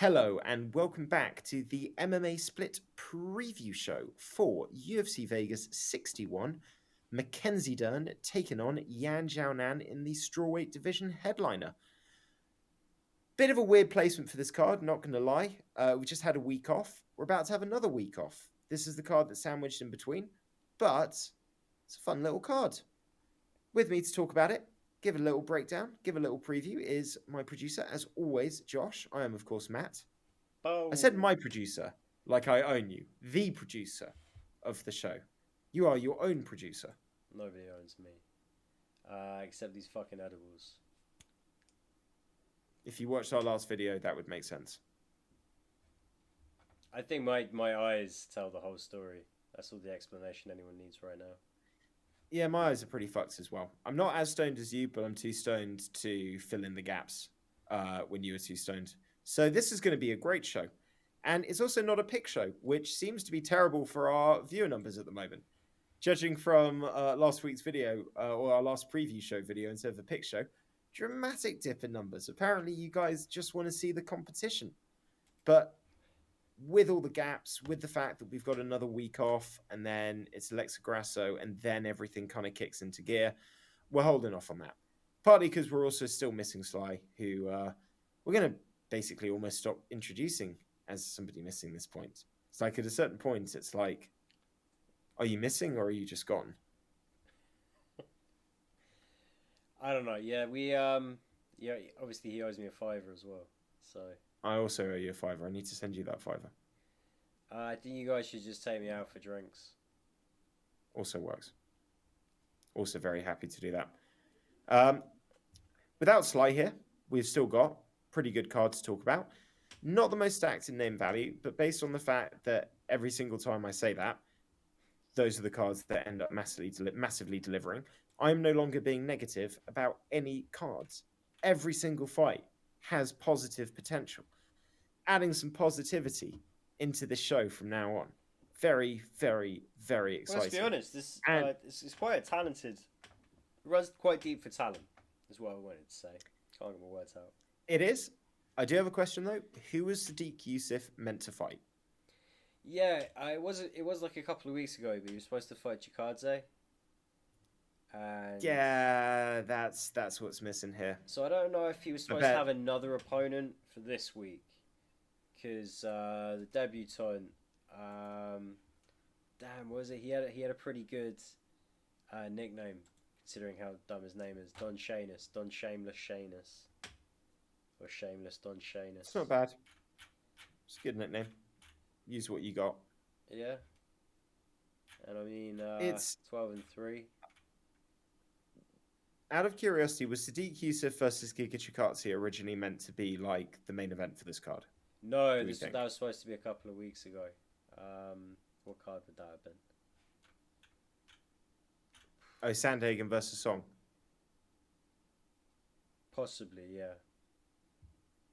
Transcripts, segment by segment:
Hello and welcome back to the MMA Split preview show for UFC Vegas 61. Mackenzie Dern taking on Yan Xiaonan in the strawweight division headliner. Bit of a weird placement for this card, not going to lie. We just had a week off. We're about to have another week off. This is the card that's sandwiched in between, but it's a fun little card. With me to talk about it, give a little breakdown, give a little preview is my producer, as always, Josh. I am, of course, Matt. I said Oh, my producer, like I own you, the producer of the show. You are your own producer. nobody owns me. Except these fucking edibles. If you watched our last video, that would make sense. I think my eyes tell the whole story. That's all the explanation anyone needs right now. Yeah, my eyes are pretty fucked as well. I'm not as stoned as you, but I'm too stoned to fill in the gaps when you were too stoned. So this is going to be a great show. And it's also not a pick show, which seems to be terrible for our viewer numbers at the moment. Judging from last week's video, or our last preview show video instead of a pick show, dramatic dip in numbers. Apparently, you guys just want to see the competition. But with all the gaps, with the fact that we've got another week off, and then it's Alexa Grasso, and then everything kind of kicks into gear, we're holding off on that. Partly because we're also still missing Sly, who we're going to basically almost stop introducing as somebody missing this point. It's like at a certain point, it's like, are you missing or are you just gone? I don't know. Yeah, obviously he owes me a fiver as well. So I also owe you a fiver. I need to send you that fiver. I think you guys should just take me out for drinks. Also works. Also very happy to do that. Um, Without Sly here, we've still got pretty good card to talk about. Not the most stacked in name value, but based on the fact that every single time I say that, those are the cards that end up massively delivering. I'm no longer being negative about any cards. Every single fight has positive potential. Adding some positivity into this show from now on. Very, very, very Well, let's be exciting. honest. This And it's quite a talented. It runs quite deep for talent, is what I wanted to say. Can't get my words out. it is. I do have a question though. Who was Sadiq Yusuf meant to fight? Yeah, I wasn't. It was like a couple of weeks ago, but he was supposed to fight Chikadze, and Yeah, that's what's missing here. so I don't know if he was I supposed to bet. have another opponent for this week, because the debutant, damn, what was it? He had a pretty good nickname, considering how dumb his name is. Don Shanus, Don Shameless Shanus, or Shameless Don It's Shanus. not bad. It's a good nickname. Use what you got. Yeah, and I mean, It's 12-3. out of curiosity, was Sadiq Yusuf versus Giga Chikadze originally meant to be like the main event for this card? No, Do we this think? that was supposed to be a couple of weeks ago. What card would that have been? Oh, Sandhagen versus Song. Possibly, yeah.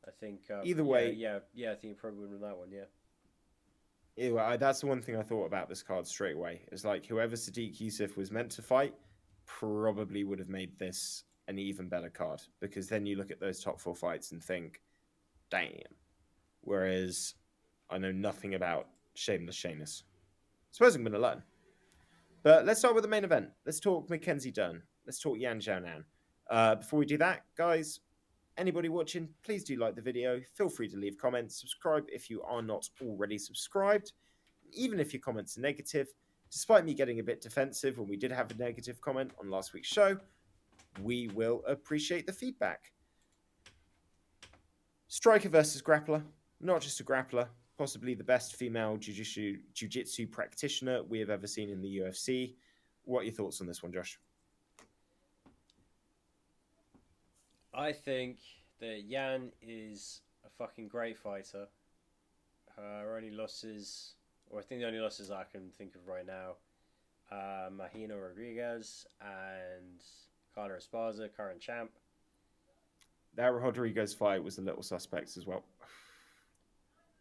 I think. Either Yeah, way, yeah, yeah. I think you probably would win that one. Yeah. that's the one thing I thought about this card straight away. Is like whoever Sadiq Yusuf was meant to fight probably would have made this an even better card because then you look at those top four fights and think, damn. Whereas I know nothing about Shameless Shanus. Suppose I'm going to learn. But let's start with the main event. Let's talk Mackenzie Dern. Let's talk Yan Xiaonan. Before we do that, guys, anybody watching, please do like the video. Feel free to leave comments. Subscribe if you are not already subscribed. Even if your comments are negative, despite me getting a bit defensive when we did have a negative comment on last week's show, we will appreciate the feedback. Striker versus grappler. Not just a grappler, possibly the best female jiu-jitsu practitioner we have ever seen in the UFC. What are your thoughts on this one, Josh? I think that Yan is a fucking great fighter. Her only losses, or I think the only losses I can think of right now, Mahina Rodriguez and Carla Esparza, current champ. That Rodriguez fight was a little suspect as well.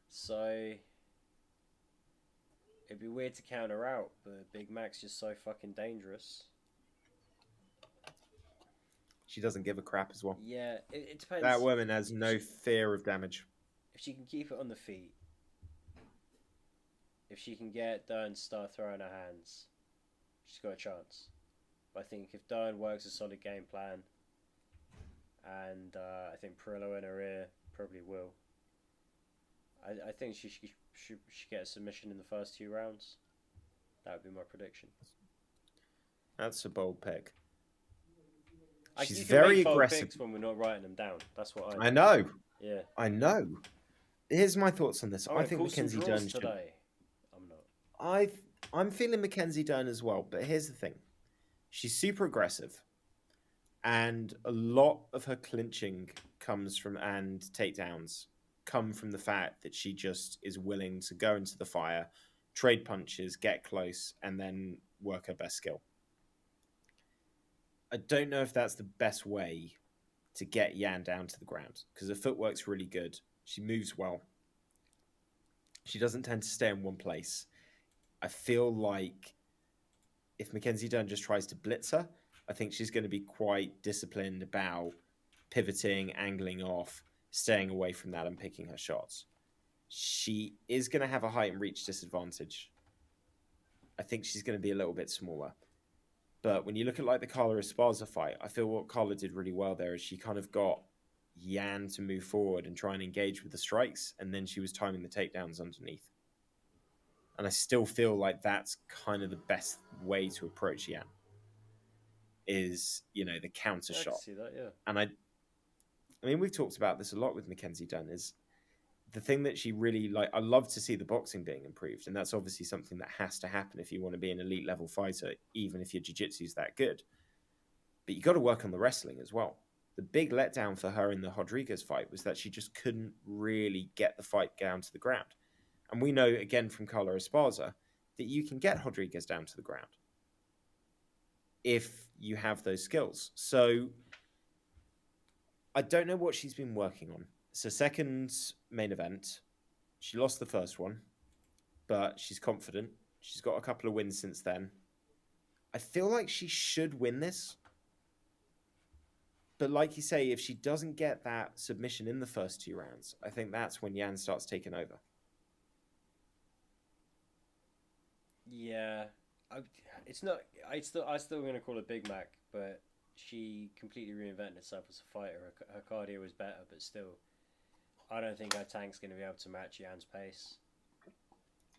So it'd be weird to counter out, but Big Mac's just so fucking dangerous. She doesn't give a crap as well. Yeah, it depends. That woman has If no she, fear of damage. if she can keep it on the feet, if she can get Dern to start throwing her hands, she's got a chance. But I think if Dern works a solid game plan, and I think Perillo in her ear probably will, I think she should get a submission in the first 2 rounds. That would be my prediction. That's a bold pick. She's You can very make bold aggressive. picks when we're not writing them down. That's what I know. Yeah. I know. Here's my thoughts on this. I'm I think call some Mackenzie draws Dern should. today. I'm not. I'm feeling Mackenzie Dern as well, but here's the thing. She's super aggressive, and a lot of her clinching comes from and takedowns come from the fact that she just is willing to go into the fire, trade punches, get close, and then work her best skill. I don't know if that's the best way to get Yan down to the ground because her footwork's really good. She moves well. She doesn't tend to stay in one place. I feel like if Mackenzie Dern just tries to blitz her, I think she's going to be quite disciplined about pivoting, angling off, staying away from that and picking her shots. She is going to have a height and reach disadvantage. I think she's going to be a little bit smaller. But when you look at like the Carla Esparza fight, I feel what Carla did really well there is she kind of got Yan to move forward and try and engage with the strikes, and then she was timing the takedowns underneath. And I still feel like that's kind of the best way to approach Yan is, the counter shot. I can see that, yeah. And I mean, we've talked about this a lot with Mackenzie Dern is the thing that she really like. I love to see the boxing being improved, and that's obviously something that has to happen if you want to be an elite level fighter, even if your jiu-jitsu is that good. But you got to work on the wrestling as well. The big letdown for her in the Rodriguez fight was that she just couldn't really get the fight down to the ground. And we know, again, from Carla Esparza, that you can get Rodriguez down to the ground if you have those skills. So I don't know what she's been working on. It's her second main event. She lost the first one, but she's confident. She's got a couple of wins since then. I feel like she should win this. But like you say, if she doesn't get that submission in the first 2 rounds, I think that's when Yan starts taking over. Yeah, it's not. I still going to call her Big Mac, but she completely reinvented herself as a fighter. Her cardio was better, but still, I don't think her tank's going to be able to match Yan's pace.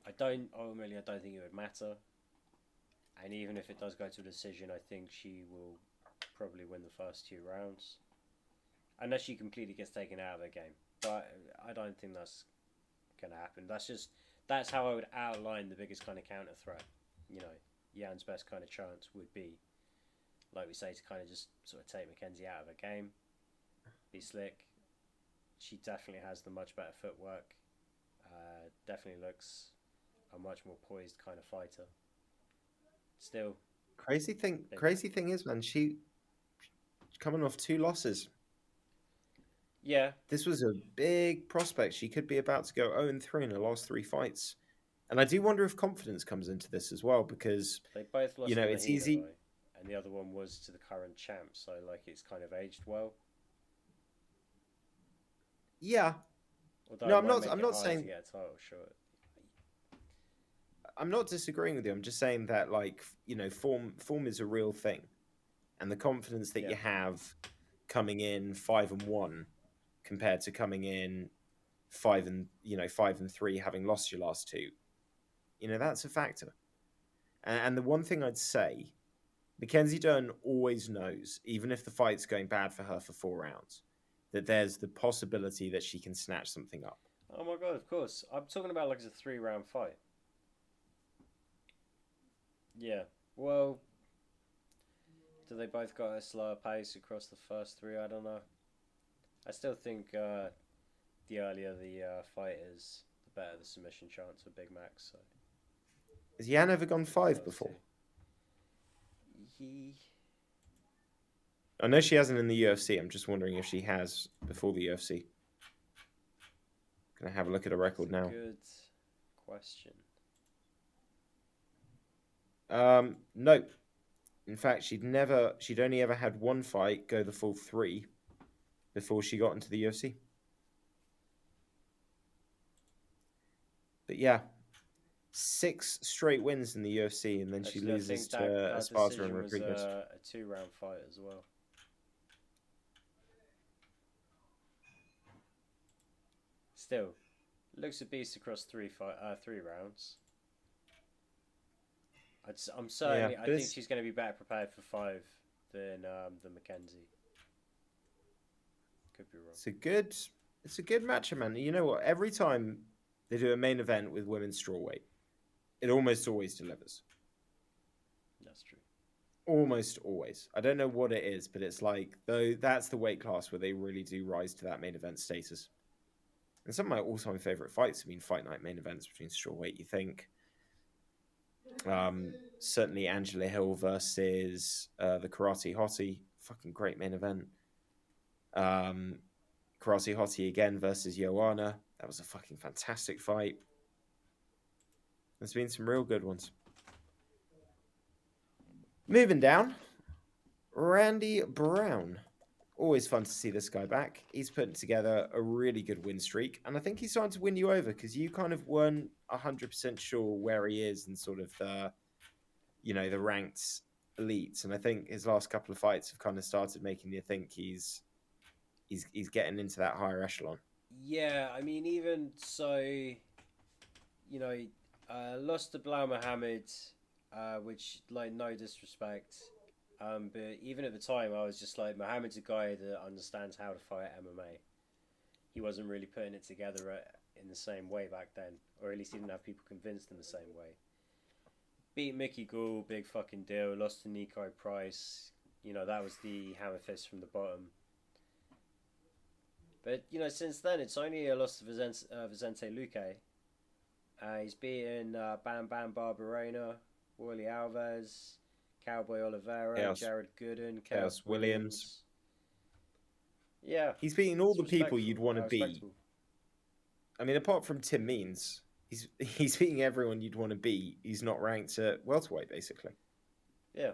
I don't think it would matter. And even if it does go to a decision, I think she will probably win the first 2 rounds, unless she completely gets taken out of the game. But I don't think that's going to happen. That's how I would outline the biggest kind of counter threat. Yan's best kind of chance would be, like we say, to kind of just sort of take Mackenzie out of a game, be slick. She definitely has the much better footwork. Definitely looks a much more poised kind of fighter. Still, crazy thing is, man, she's coming off 2 losses. Yeah, this was a big prospect. She could be about to go 0-3 in her last 3 fights. And I do wonder if confidence comes into this as well, because they both lost. It's easy. And the other one was to the current champ, so like it's kind of aged well. Yeah. Although no, I'm not saying to get a title shot. I'm not disagreeing with you. I'm just saying that form is a real thing, and the confidence that you have coming in 5-1 compared to coming in 5-3, having lost your last 2, that's a factor. And the one thing I'd say, Mackenzie Dern always knows, even if the fight's going bad for her for 4 rounds, that there's the possibility that she can snatch something up. Oh my god, of course. I'm talking about like it's a 3-round fight. Yeah. Well, do they both got a slower pace across the first 3? I don't know. I still think the earlier the fight is, the better the submission chance for Big Mac. So. Has Yan ever gone 5 before? I know she hasn't in the UFC. I'm just wondering if she has before the UFC. Can I have a look at her record now? Good question. No. In fact, she'd only ever had 1 fight go the full 3 before she got into the UFC. yeah, 6 straight wins in the UFC, and then she Actually, I loses think that to that Esparza and decision was Rodriguez. a 2-round fight as well. Still, looks a beast across 3 rounds. I'm Yeah, certainly. I but think she's going to be better prepared for 5 than Mackenzie. Could be wrong. it's a good it's a good matchup, man. You know what? Every time they do a main event with women's strawweight, it almost always delivers. That's true. Almost always. I don't know what it is, but it's like though that's the weight class where they really do rise to that main event status. And some of my all-time favorite fights have been fight night main events between strawweight. You think certainly Angela Hill versus the Karate Hottie, fucking great main event. Um, Karate Hottie again versus Joanna, that was a fucking fantastic fight. There's been some real good ones. Moving down, Randy Brown. Always fun to see this guy back. He's putting together a really good win streak, and I think he's starting to win you over because you kind of weren't 100% sure where he is in sort of the ranked elites, and I think his last couple of fights have kind of started making you think he's getting into that higher echelon. Yeah, I mean, even so, lost to Blau Muhammad, which, like, no disrespect. But even at the time, I was just like, Muhammad's a guy that understands how to fight MMA. He wasn't really putting it together in the same way back then, or at least he didn't have people convinced in the same way. Beat Mickey Gall, big fucking deal. Lost to Nico Price. That was the hammer fist from the bottom. But, since then, it's only a loss to Vicente Luque. He's beaten Bam Bam Barberena, Wally Alves, Cowboy Oliveira, Chaos, Jared Gooden, Chaos Chaos Williams. Williams. Yeah, He's beating all it's the people you'd want to beat. respectable. I mean, apart from Tim Means, he's beating everyone you'd want to beat. He's not ranked at welterweight, basically. Yeah.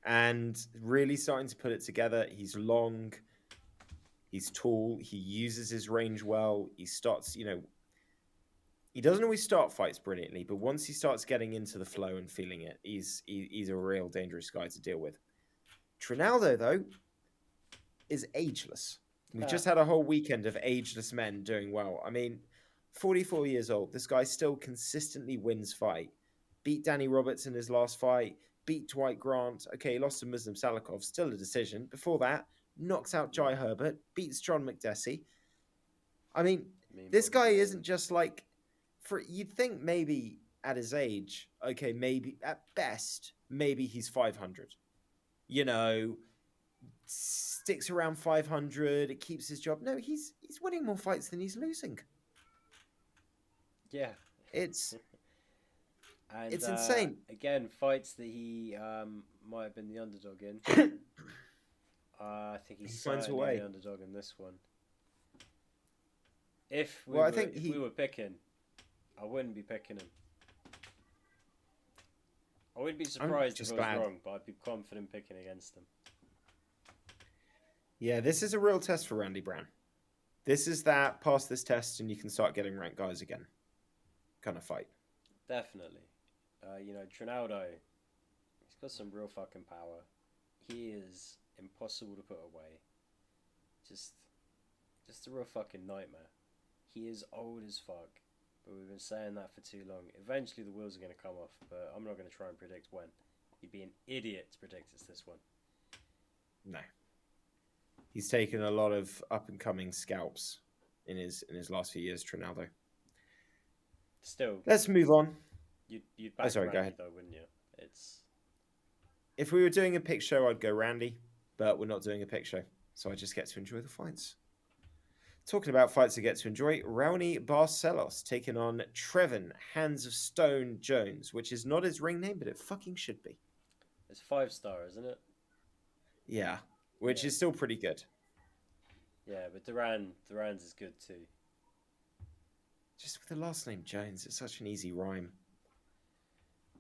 And really starting to put it together. He's long, he's tall, he uses his range well. He starts, he doesn't always start fights brilliantly, but once he starts getting into the flow and feeling it, he's a real dangerous guy to deal with. Trinaldo, though, is ageless. We've just had a whole weekend of ageless men doing well. I mean, 44 years old, this guy still consistently wins fight. Beat Danny Roberts in his last fight, beat Dwight Grant. Okay, he lost to Muslim Salikov, still a decision. Before that, knocks out Jai Herbert, beats John McDessie. I mean, this guy isn't just like, you'd think maybe at his age, okay, maybe at best, maybe he's 500. Sticks around 500, it keeps his job. No, he's winning more fights than he's losing. Yeah. It's and it's insane. Again, fights that he might have been the underdog in. I think he's certainly the underdog in this one. If we were picking, I wouldn't be picking him. I wouldn't be surprised if I was wrong, but I'd be confident picking against him. Yeah, this is a real test for Randy Brown. This is that pass this test and you can start getting ranked guys again kind of fight. Definitely. Trinaldo, he's got some real fucking power. He is impossible to put away. Just a real fucking nightmare. He is old as fuck, but we've been saying that for too long. Eventually the wheels are going to come off, but I'm not going to try and predict when. You'd be an idiot to predict it's this one. No. He's taken a lot of up-and-coming scalps in his last few years, Trinaldo. Still, let's move on. You'd back Randy, go ahead. Though, wouldn't you? If we were doing a pick show, I'd go Randy, but we're not doing a pick show, so I just get to enjoy the fights. Talking about fights I get to enjoy, Raoni Barcelos taking on Trevin Hands of Stone Jones, which is not his ring name, but it fucking should be. It's 5-star, isn't it? Yeah, which is still pretty good. Yeah, but Duran's is good too. Just with the last name Jones, it's such an easy rhyme.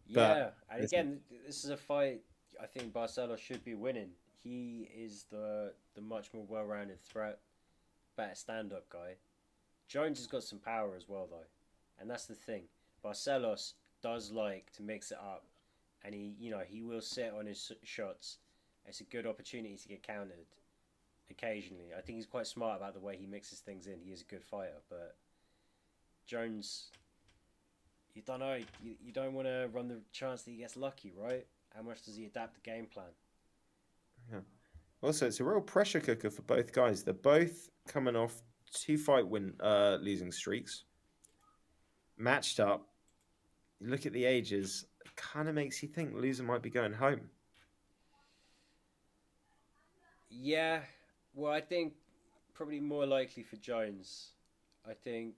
Yeah, and again, this is a fight I think Barcelos should be winning. He is the much more well-rounded threat, better stand-up guy. Jones has got some power as well, though, and that's the thing. Barcelos does like to mix it up, and he will sit on his shots. It's a good opportunity to get countered occasionally. I think he's quite smart about the way he mixes things in. He is a good fighter, but Jones, you don't know. You don't want to run the chance that he gets lucky, right? How much does he adapt the game plan? Yeah. Also, it's a real pressure cooker for both guys. They're both coming off two fight win losing streaks, matched up. You look at the ages, it kind of makes you think loser might be going home. Yeah, well, I think probably more likely for Jones. I think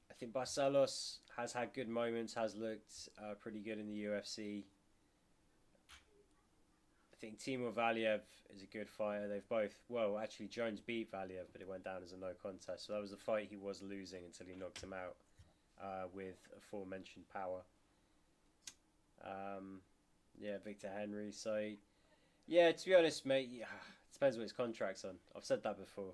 I think Barcelos has had good moments, has looked pretty good in the UFC. I think Timur Valiev is a good fighter. They've both, well, actually, Jones beat Valiev, but it went down as a no contest. So that was the fight he was losing until he knocked him out with aforementioned power. Yeah, Victor Henry. So, yeah, to be honest, mate, yeah, it depends what his contract's on. I've said that before.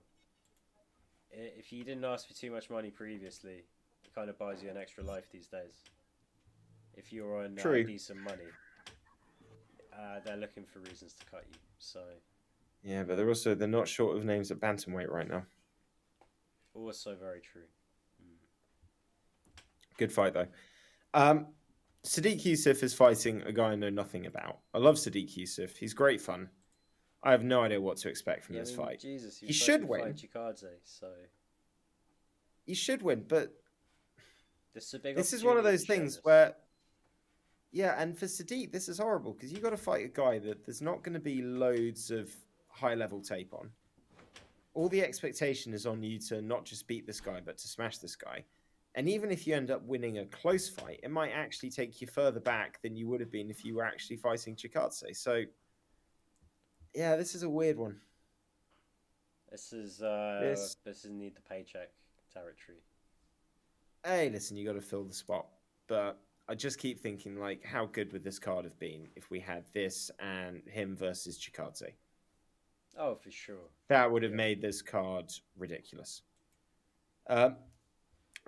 If you didn't ask for too much money previously, it kind of buys you an extra life these days. If you're on True. decent money, they're looking for reasons to cut you. So, Yeah, but they're not short of names at bantamweight right now. also very true. Mm. Good fight though. Um, Sadiq Yusuf is fighting a guy I know nothing about. I love Sadiq Yusuf. He's great fun. I have no idea what to expect from Yeah, I this mean, fight. Jesus, he He was supposed to should be fighting win. Chikadze, so He should win, but this is a big this is one of opportunity those for things Sheamus. where, yeah, and for Sadiq, this is horrible because you got to fight a guy that there's not going to be loads of high level tape on. All the expectation is on you to not just beat this guy, but to smash this guy. And even if you end up winning a close fight, it might actually take you further back than you would have been if you were actually fighting Chikadze. So, yeah, this is a weird one. This is This, need the paycheck territory. hey, listen, you got to fill the spot. But I just keep thinking, like, how good would this card have been if we had this and him versus Chikadze? Oh, for sure. That would have Yeah. made this card ridiculous. Um,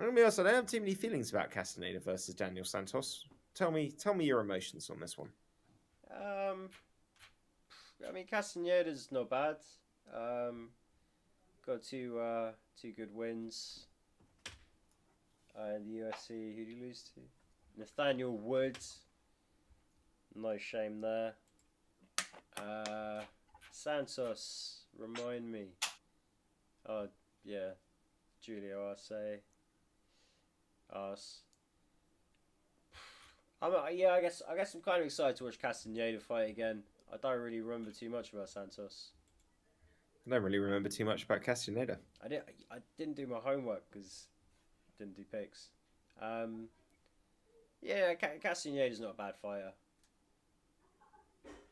Let me also, I don't have too many feelings about Castaneda versus Daniel Santos. Tell me your emotions on this one. Um, I mean, Castaneda's not bad. Um, got two good wins in the UFC. Who did he lose to? Nathaniel Woods. No shame there. Santos, remind me. Oh yeah, Julio Arce. Us. Yeah, I guess I'm kind of excited to watch Castaneda fight again. I don't really remember too much about Santos. I don't really remember too much about Castaneda. I didn't do my homework because I didn't do picks. Um, yeah, Castaneda's not a bad fighter.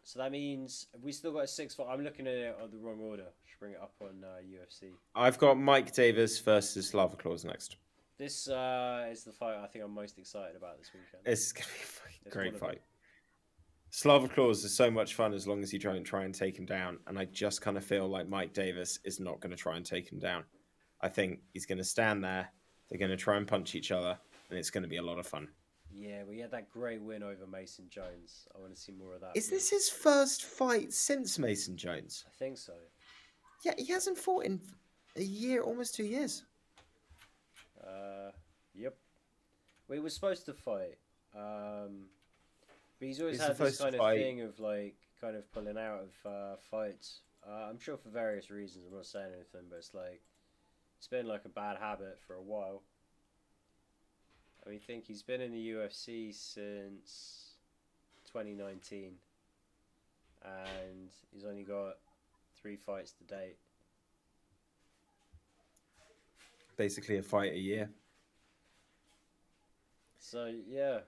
So that means we still got a 6 fight. I'm looking at it on the wrong order. Should bring it up on UFC. I've got Mike Davis versus Slava Claus next. This is the fight I think I'm most excited about this weekend. It's going to be a fucking It's great one of fight. Slava Claus is so much fun as long as you don't try and take him down. And I just kind of feel like Mike Davis is not going to try and take him down. I think he's going to stand there. They're going to try and punch each other. And it's going to be a lot of fun. Yeah, we had that great win over Mason Jones. I want to see more of that. Is this his first fight since Mason Jones? I think so. Yeah, he hasn't fought in a year, almost 2 years. Yep. We were supposed to fight. But he's always He's had this supposed to kind of fight. thing of like kind of pulling out of fights. I'm sure for various reasons. I'm not saying anything, but it's been like a bad habit for a while. I think he's been in the UFC since 2019, and he's only got 3 fights to date. Basically a fight a year. So yeah,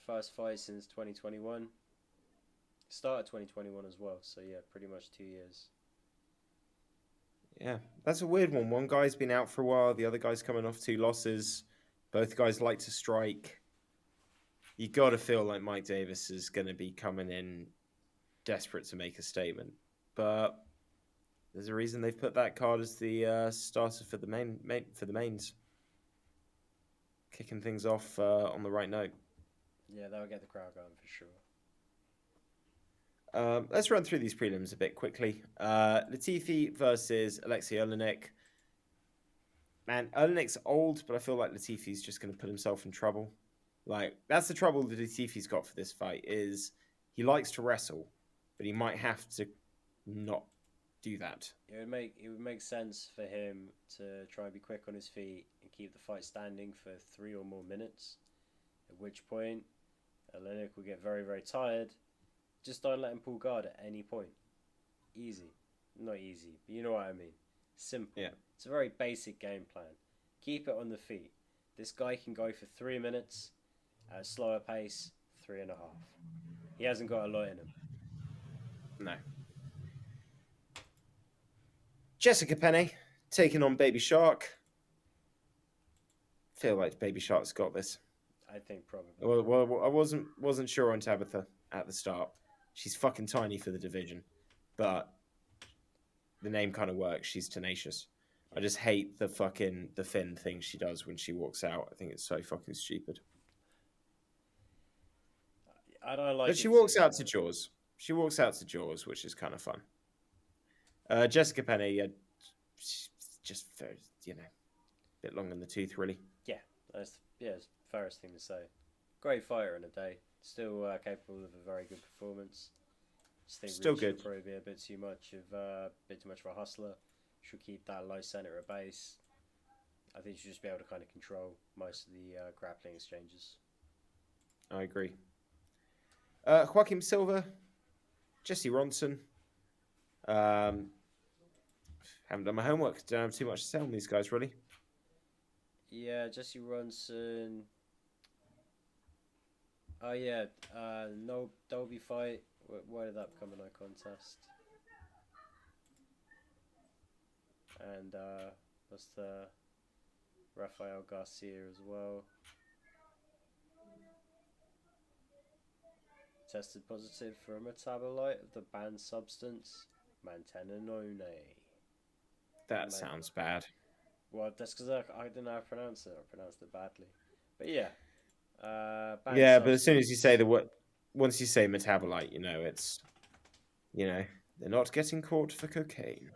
first fight since 2021. Start of 2021 as well. So yeah, pretty much 2 years. Yeah, that's a weird one. One guy's been out for a while. The other guy's coming off 2 losses. Both guys like to strike. You got to feel like Mike Davis is going to be coming in desperate to make a statement. But There's a reason they've put that card as the starter for the mains, kicking things off on the right note. Yeah, that'll get the crowd going for sure. Let's run through these prelims a bit quickly. Latifi versus Alexei Olenek. Man, Olenik's old, but I feel like Latifi's just going to put himself in trouble. Like, that's the trouble that Latifi's got for this fight, is he likes to wrestle, but he might have to not do that. It would make sense for him to try and be quick on his feet and keep the fight standing for 3 or more minutes. At which point, Olenek will get very very tired. Just don't let him pull guard at any point. Easy, not easy, but you know what I mean. Simple. Yeah. It's a very basic game plan. Keep it on the feet. This guy can go for 3 minutes at a slower pace, 3.5. He hasn't got a lot in him. No. Jessica Penne taking on Baby Shark. Feel like Baby Shark's got this. I think probably. Well, I wasn't sure on Tabitha at the start. She's fucking tiny for the division, but the name kind of works. She's tenacious. I just hate the fin thing she does when she walks out. I think it's so fucking stupid. I don't like. But she walks out to Jaws. She walks out to Jaws, which is kind of fun. Jessica Penne, just a bit long in the tooth, really. Yeah, it's the fairest thing to say. Great fighter in a day. Still capable of a very good performance. Just think Still Reach good. will probably be a bit too much of a hustler. She'll keep that low center of base. I think she'll just be able to kind of control most of the grappling exchanges. I agree. Joaquin Silva, Jesse Ronson. Haven't done my homework. Don't have too much to say on these guys, really. Yeah, Jesse Ronson. Oh yeah, no Dolby fight. Why did that become a no contest? And that's the Rafael Garcia as well. Tested positive for a metabolite of the banned substance manteninone. That sounds bad. Well, that's because I didn't know how to pronounce it. I pronounced it badly. But yeah. Yeah, but as soon as you say once you say metabolite, it's, they're not getting caught for cocaine.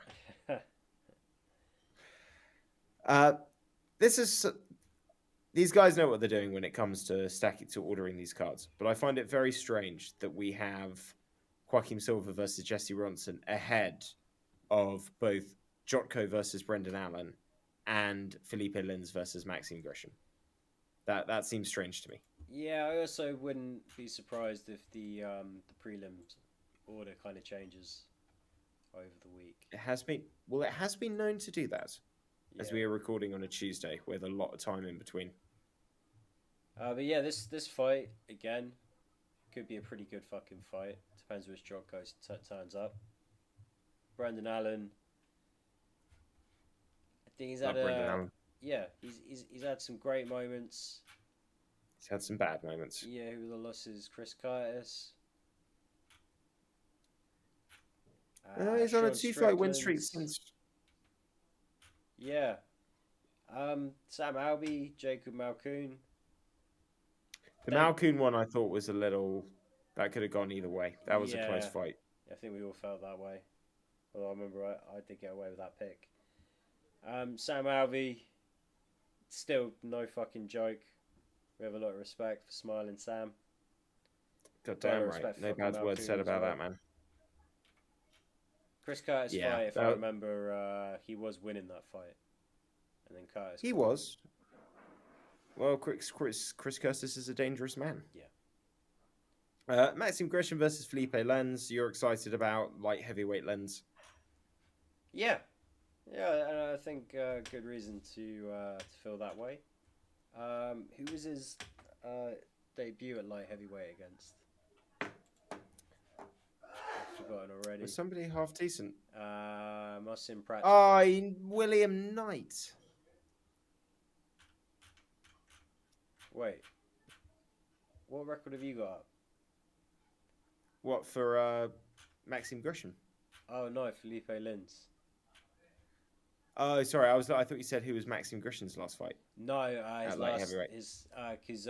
These guys know what they're doing when it comes to ordering these cards, but I find it very strange that we have Joaquin Silva versus Jesse Ronson ahead of both Jotko versus Brendan Allen and Felipe Lins versus Maxime Grisham. That seems strange to me. Yeah, I also wouldn't be surprised if the prelims order kind of changes over the week. It has been known to do that, as we are recording on a Tuesday with a lot of time in between. But yeah, this fight again could be a pretty good fucking fight. Depends which Jotko turns up. Brendan Allen. I think he's had he's had some great moments. He's had some bad moments. Yeah, who the losses? Chris Curtis. He's on a 2-fight win streak since. Yeah. Sam Alvey, Jacob Malkoon. The Malkoon one I thought was that could have gone either way. That was a close fight. I think we all felt that way. Although I remember I did get away with that pick. Sam Alvey, still no fucking joke. We have a lot of respect for Smiling Sam. God damn right. No bad words said about that, man. Chris Curtis fight, if I remember, he was winning that fight. And then Curtis... He was. Well, Chris Curtis is a dangerous man. Yeah. Maxime Grisham versus Felipe Lens. You're excited about light heavyweight Lens? Yeah. Yeah, and I think good reason to feel that way. Who was his debut at light heavyweight against? I've forgotten already. Was somebody half decent? Muslim Pratt. William Knight. Wait. What record have you got up? What, for Maxime Grisham? Oh no, Felipe Lins. Oh, sorry. I thought you said who was Maxim Grishin's last fight No, his at light last heavyweight. his because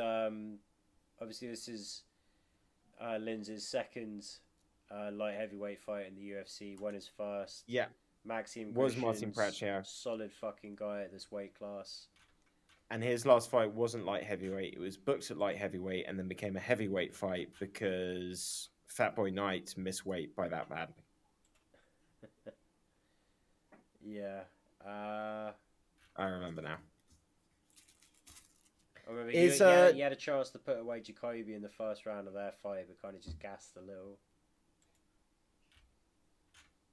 obviously this is Linz's second light heavyweight fight in the UFC. Won his first. Yeah, Maxime was Martin Grishin's Pratchett, solid fucking guy at this weight class. and his last fight wasn't light heavyweight. It was booked at light heavyweight and then became a heavyweight fight because Fatboy Knight missed weight by that badly. Yeah. Uh, I remember now. I remember Is he had a chance to put away Jacoby in the first round of their fight, but kind of just gassed a little.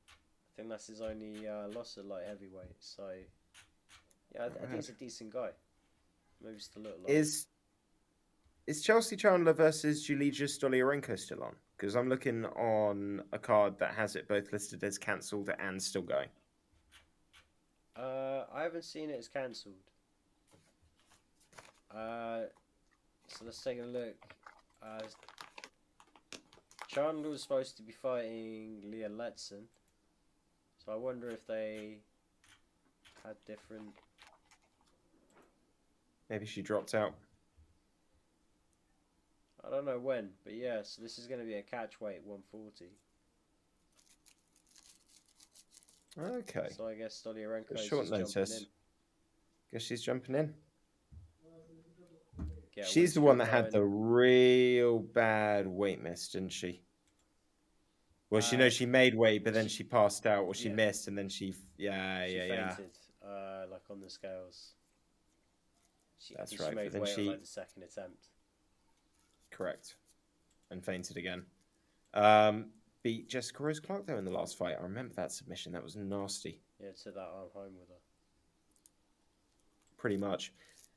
I think that's his only loss at light heavyweight. So, yeah, I think he's a decent guy. Maybe just a little low. Is Chelsea Chandler versus Julija Stoliarenko still on? Because I'm looking on a card that has it both listed as cancelled and still going. I haven't seen it as cancelled. So let's take a look. Chandler was supposed to be fighting Leah Letson. So I wonder if they had different. Maybe she dropped out. I don't know when, but yeah. So this is going to be a catch weight 140. Okay. So I guess Stoliarenko is Short just jumping notice. in. Guess she's jumping in. Get a She's the win one that streak had the going. real bad weight miss, didn't she? Well, she knows she made weight, but then she passed out, or she yeah. missed, and then she fainted, like on the scales. That's She right. But made then weight on she like the second attempt. correct and fainted again. Beat Jessica Rose Clark though in the last fight. I remember that submission. That was nasty. Yeah, took that arm home with her. Pretty much.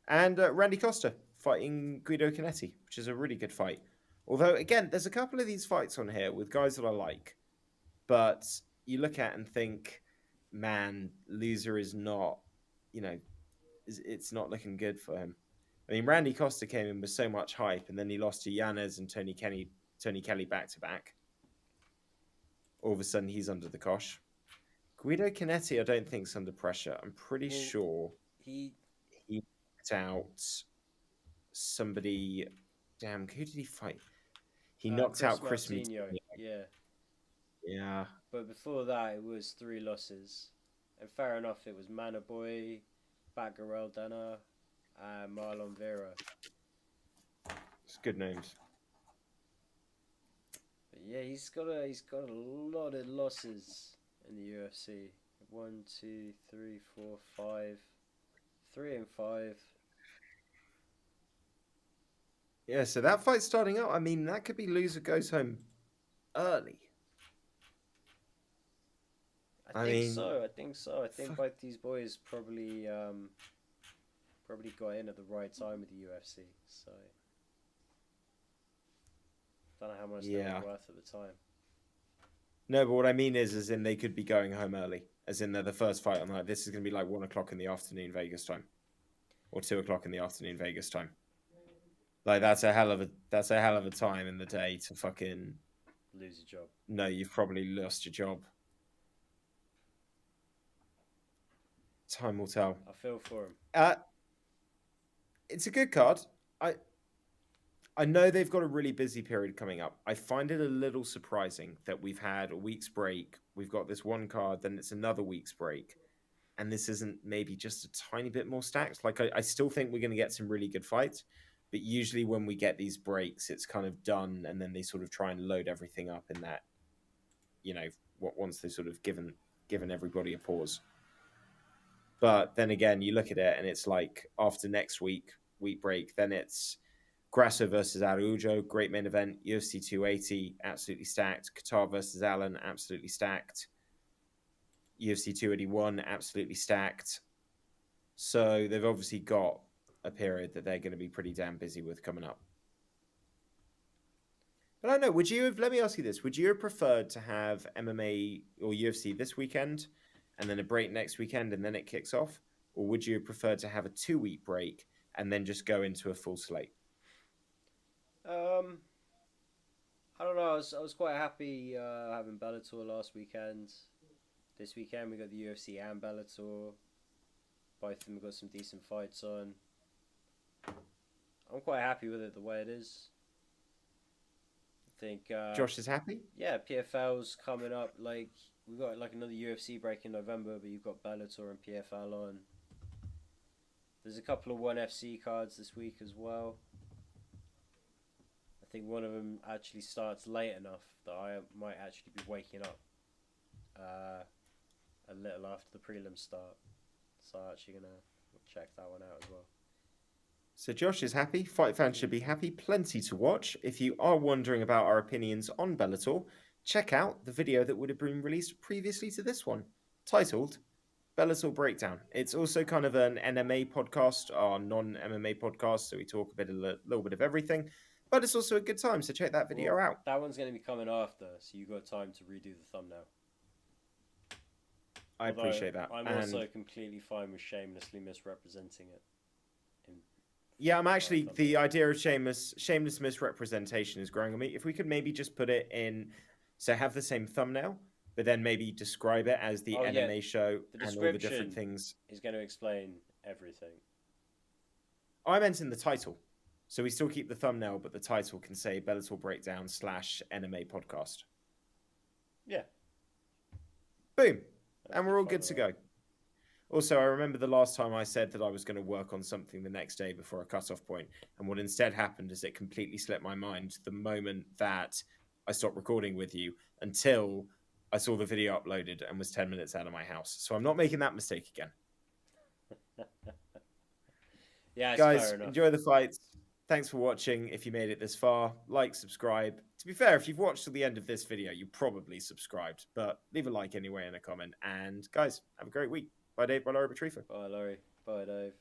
And Randy Costa fighting Guido Canetti, which is a really good fight. Although, again, there's a couple of these fights on here with guys that I like, but you look at and think, man, loser is not, it's not looking good for him. I mean, Randy Costa came in with so much hype, and then he lost to Yanez and Tony Kelly back to back. All of a sudden, he's under the cosh. Guido Canetti, I don't think, is under pressure. I'm pretty sure he knocked out somebody. Damn, who did he fight? He knocked out Chris Martinho. Moutinho. Yeah. Yeah. But before that, it was 3 losses. And fair enough, it was Manaboy, Batgarel Dana, and Marlon Vera. It's good names. But yeah, he's got a lot of losses in the UFC. 1, 2, 3, 4, 5. 3 and 5. Yeah, so that fight's starting up. I mean, that could be loser goes home early. I think so. I think both these boys probably got in at the right time with the UFC. So don't know how much they were worth at the time. No, but what I mean is, as in they could be going home early. As in they're the first fight on that. This is going to be like 1:00 in the afternoon Vegas time, or 2:00 in the afternoon Vegas time. Like that's a hell of a time in the day to fucking lose a job. No, you've probably lost your job. Time will tell. I feel for him. It's a good card. I know they've got a really busy period coming up. I find it a little surprising that we've had a week's break. We've got this one card, then it's another week's break. And this isn't maybe just a tiny bit more stacked. Like, I still think we're going to get some really good fights. But usually when we get these breaks, it's kind of done. And then they sort of try and load everything up in that, once they've sort of given everybody a pause. But then again, you look at it and it's like after next week break, then it's Grasso versus Araujo, great main event. UFC 280, absolutely stacked. Qatar versus Allen, absolutely stacked. UFC 281, absolutely stacked. So they've obviously got a period that they're going to be pretty damn busy with coming up. But I don't know, let me ask you this, would you have preferred to have MMA or UFC this weekend and then a break next weekend and then it kicks off? Or would you have preferred to have a 2-week break and then just go into a full slate? I don't know. I was quite happy having Bellator last weekend. This weekend we got the UFC and Bellator. Both of them have got some decent fights on. I'm quite happy with it the way it is. I think, Josh is happy. yeah, PFL's coming up. Like, we've got like another UFC break in November, but you've got Bellator and PFL on. There's a couple of ONE FC cards this week as well. I think one of them actually starts late enough that I might actually be waking up a little after the prelims start. So I'm actually going to check that one out as well. So Josh is happy. Fight fans should be happy. Plenty to watch. If you are wondering about our opinions on Bellator, check out the video that would have been released previously to this one, titled Bellator Breakdown. It's also kind of an MMA podcast, our non-MMA podcast, so we talk a little bit of everything. But it's also a good time, so check that video out. That one's going to be coming after, so you've got time to redo the thumbnail. I appreciate that. I'm also completely fine with shamelessly misrepresenting it. Yeah, I'm actually, the idea of shameless misrepresentation is growing on me. If we could maybe just put it in, so have the same thumbnail, but then maybe describe it as the MMA show and all the different things. Is going to explain everything. I meant in the title. So we still keep the thumbnail, but the title can say Bellator Breakdown /MMA podcast. Yeah. Boom. And we're all good to go. Also, I remember the last time I said that I was going to work on something the next day before a cutoff point, and what instead happened is it completely slipped my mind the moment that I stopped recording with you until I saw the video uploaded and was 10 minutes out of my house. So I'm not making that mistake again. Yeah, guys, enjoy the fights. Thanks for watching. If you made it this far, like, subscribe. To be fair, if you've watched to the end of this video, you probably subscribed, but leave a like anyway and a comment. And guys, have a great week. Bye, Dave. Bye, Laura Retriever. Bye, Laurie. Bye, Dave.